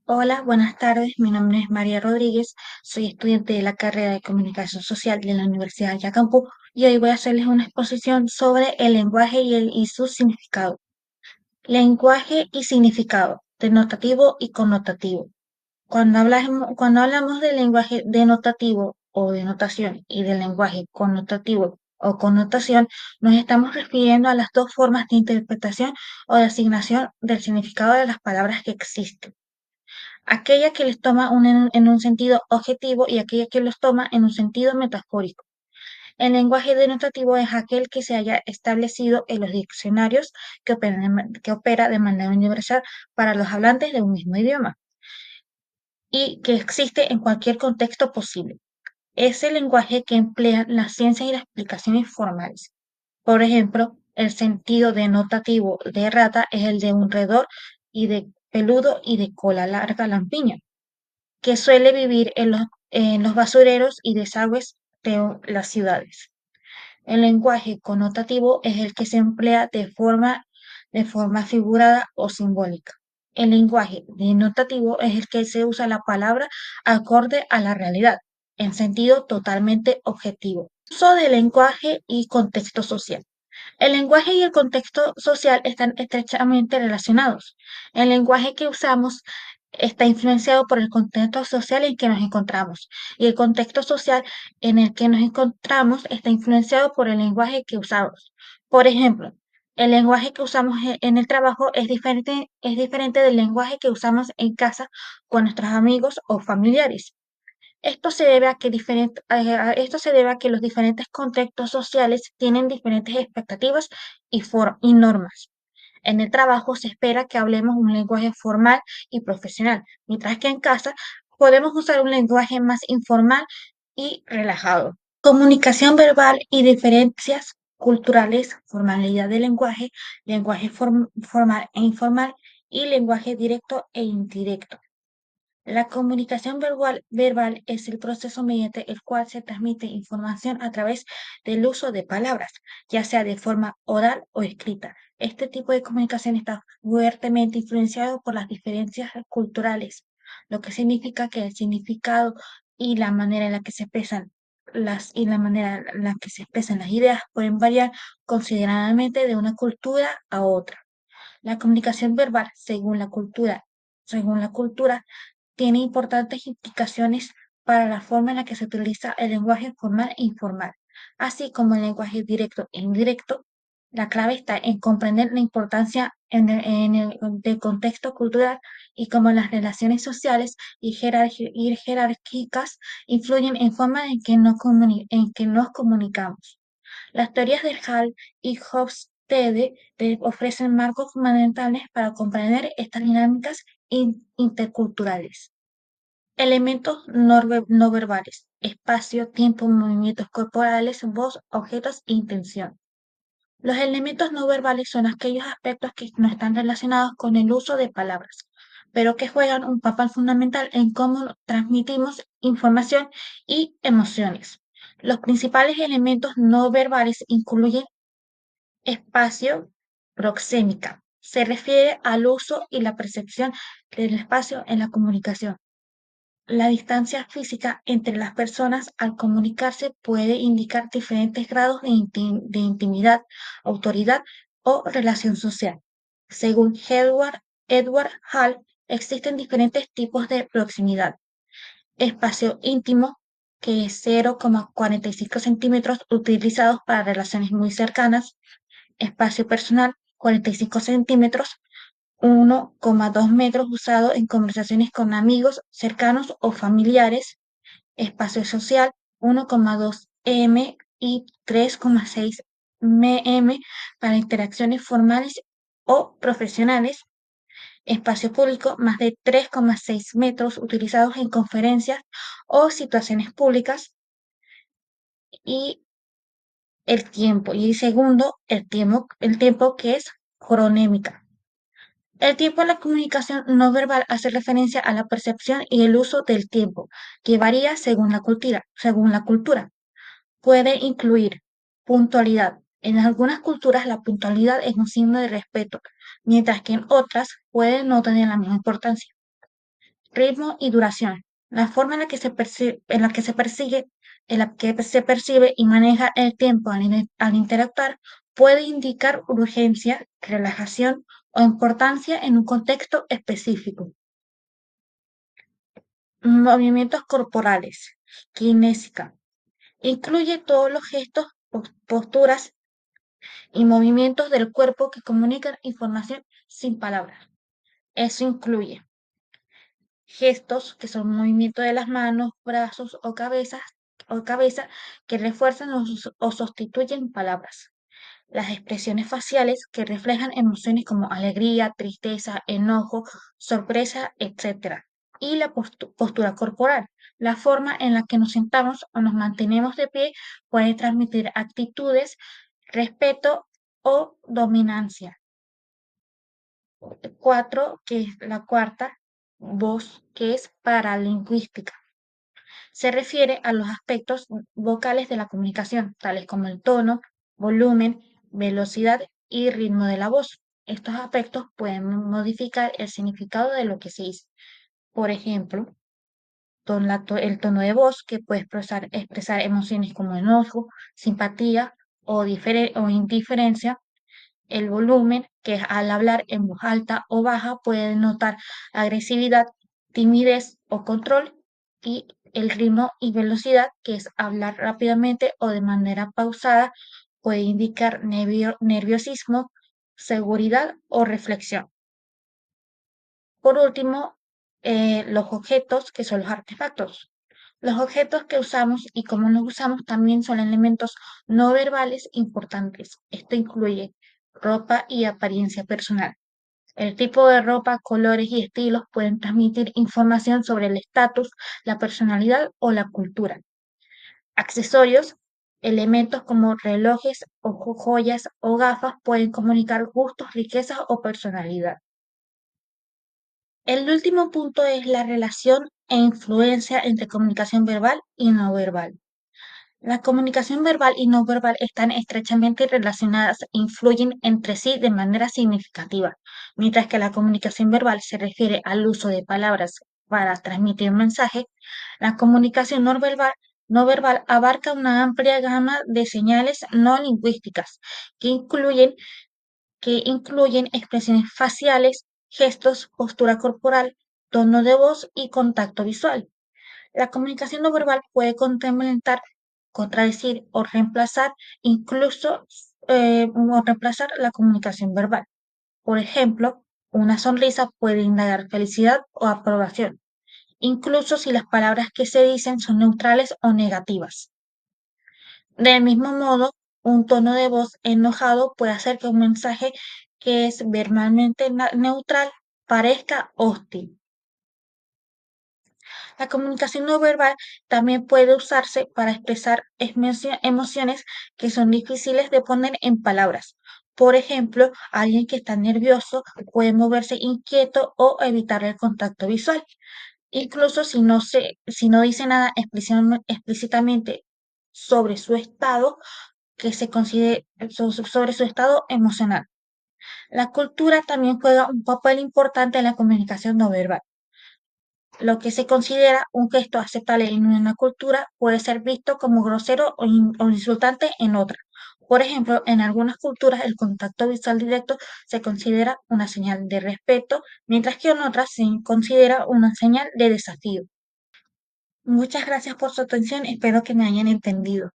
Hola, buenas tardes. Mi nombre es María Rodríguez. Soy estudiante de la carrera de Comunicación Social de la Universidad de Yacambú y hoy voy a hacerles una exposición sobre el lenguaje y su significado. Lenguaje y significado, denotativo y connotativo. Cuando hablamos del lenguaje denotativo o denotación y del lenguaje connotativo o connotación, nos estamos refiriendo a las dos formas de interpretación o de asignación del significado de las palabras que existen, aquella que les toma en un sentido objetivo y aquella que los toma en un sentido metafórico. El lenguaje denotativo es aquel que se haya establecido en los diccionarios que opera de manera universal para los hablantes de un mismo idioma y que existe en cualquier contexto posible. Es el lenguaje que emplea la ciencia y las explicaciones formales. Por ejemplo, el sentido denotativo de rata es el de un roedor y de peludo y de cola larga lampiña, que suele vivir en los basureros y desagües de las ciudades. El lenguaje connotativo es el que se emplea de forma figurada o simbólica. El lenguaje denotativo es el que se usa la palabra acorde a la realidad, en sentido totalmente objetivo. Uso del lenguaje y contexto social. El lenguaje y el contexto social están estrechamente relacionados. El lenguaje que usamos está influenciado por el contexto social en que nos encontramos y el contexto social en el que nos encontramos está influenciado por el lenguaje que usamos. Por ejemplo, el lenguaje que usamos en el trabajo es diferente del lenguaje que usamos en casa con nuestros amigos o familiares. Esto se debe a que los diferentes contextos sociales tienen diferentes expectativas y normas. En el trabajo se espera que hablemos un lenguaje formal y profesional, mientras que en casa podemos usar un lenguaje más informal y relajado. Comunicación verbal y diferencias culturales, formalidad del lenguaje, formal e informal y lenguaje directo e indirecto. La comunicación verbal es el proceso mediante el cual se transmite información a través del uso de palabras, ya sea de forma oral o escrita. Este tipo de comunicación está fuertemente influenciado por las diferencias culturales, lo que significa que el significado y la manera en la que se expresan las ideas pueden variar considerablemente de una cultura a otra. La comunicación verbal, según la cultura, tiene importantes implicaciones para la forma en la que se utiliza el lenguaje formal e informal, así como el lenguaje directo e indirecto. La clave está en comprender la importancia del contexto cultural y cómo las relaciones sociales y jerárquicas influyen en forma en que nos comunicamos. Las teorías de Hall y Hofstede ofrecen marcos fundamentales para comprender estas dinámicas interculturales. Elementos no verbales: espacio, tiempo, movimientos corporales, voz, objetos e intención. Los elementos no verbales son aquellos aspectos que no están relacionados con el uso de palabras, pero que juegan un papel fundamental en cómo transmitimos información y emociones. Los principales elementos no verbales incluyen espacio, proxémica. Se refiere al uso y la percepción del espacio en la comunicación. La distancia física entre las personas al comunicarse puede indicar diferentes grados de intimidad, autoridad o relación social. Según Edward Hall, existen diferentes tipos de proximidad. Espacio íntimo, que es 0,45 centímetros utilizados para relaciones muy cercanas. Espacio personal, 45 centímetros, 1,2 metros usado en conversaciones con amigos cercanos o familiares. Espacio social, 1,2 m y 3,6 m para interacciones formales o profesionales. Espacio público, más de 3,6 metros utilizados en conferencias o situaciones públicas. Y el tiempo que es cronémica. El tiempo en la comunicación no verbal hace referencia a la percepción y el uso del tiempo, que varía según la cultura. Puede incluir puntualidad. En algunas culturas la puntualidad es un signo de respeto, mientras que en otras puede no tener la misma importancia. Ritmo y duración. La forma en la que se percibe, en la que se percibe y maneja el tiempo al interactuar puede indicar urgencia, relajación o importancia en un contexto específico. Movimientos corporales. Kinésica. Incluye todos los gestos, posturas y movimientos del cuerpo que comunican información sin palabras. Eso incluye gestos, que son movimientos de las manos, brazos o cabeza que refuerzan o sustituyen palabras. Las expresiones faciales que reflejan emociones como alegría, tristeza, enojo, sorpresa, etc. Y la postura corporal. La forma en la que nos sentamos o nos mantenemos de pie puede transmitir actitudes, respeto o dominancia. 4, que es la cuarta, voz, que es paralingüística. Se refiere a los aspectos vocales de la comunicación, tales como el tono, volumen, velocidad y ritmo de la voz. Estos aspectos pueden modificar el significado de lo que se dice. Por ejemplo, el tono de voz, que puede expresar emociones como enojo, simpatía o indiferencia. El volumen, que es al hablar en voz alta o baja, puede denotar agresividad, timidez o control. Y el ritmo y velocidad, que es hablar rápidamente o de manera pausada, puede indicar nerviosismo, seguridad o reflexión. Por último, los objetos, que son los artefactos. Los objetos que usamos y cómo los usamos también son elementos no verbales importantes. Esto incluye ropa y apariencia personal. El tipo de ropa, colores y estilos pueden transmitir información sobre el estatus, la personalidad o la cultura. Accesorios, elementos como relojes o joyas o gafas pueden comunicar gustos, riqueza o personalidad. El último punto es la relación e influencia entre comunicación verbal y no verbal. La comunicación verbal y no verbal están estrechamente relacionadas e influyen entre sí de manera significativa, mientras que la comunicación verbal se refiere al uso de palabras para transmitir un mensaje. La comunicación no verbal abarca una amplia gama de señales no lingüísticas que incluyen expresiones faciales, gestos, postura corporal, tono de voz y contacto visual. La comunicación no verbal puede complementar, contradecir o reemplazar la comunicación verbal. Por ejemplo, una sonrisa puede indagar felicidad o aprobación, incluso si las palabras que se dicen son neutrales o negativas. Del mismo modo, un tono de voz enojado puede hacer que un mensaje que es verbalmente neutral parezca hostil. La comunicación no verbal también puede usarse para expresar emociones que son difíciles de poner en palabras. Por ejemplo, alguien que está nervioso puede moverse inquieto o evitar el contacto visual, incluso si no dice nada explícitamente sobre su estado, que se considere sobre su estado emocional. La cultura también juega un papel importante en la comunicación no verbal. Lo que se considera un gesto aceptable en una cultura puede ser visto como grosero o insultante en otra. Por ejemplo, en algunas culturas el contacto visual directo se considera una señal de respeto, mientras que en otras se considera una señal de desafío. Muchas gracias por su atención, espero que me hayan entendido.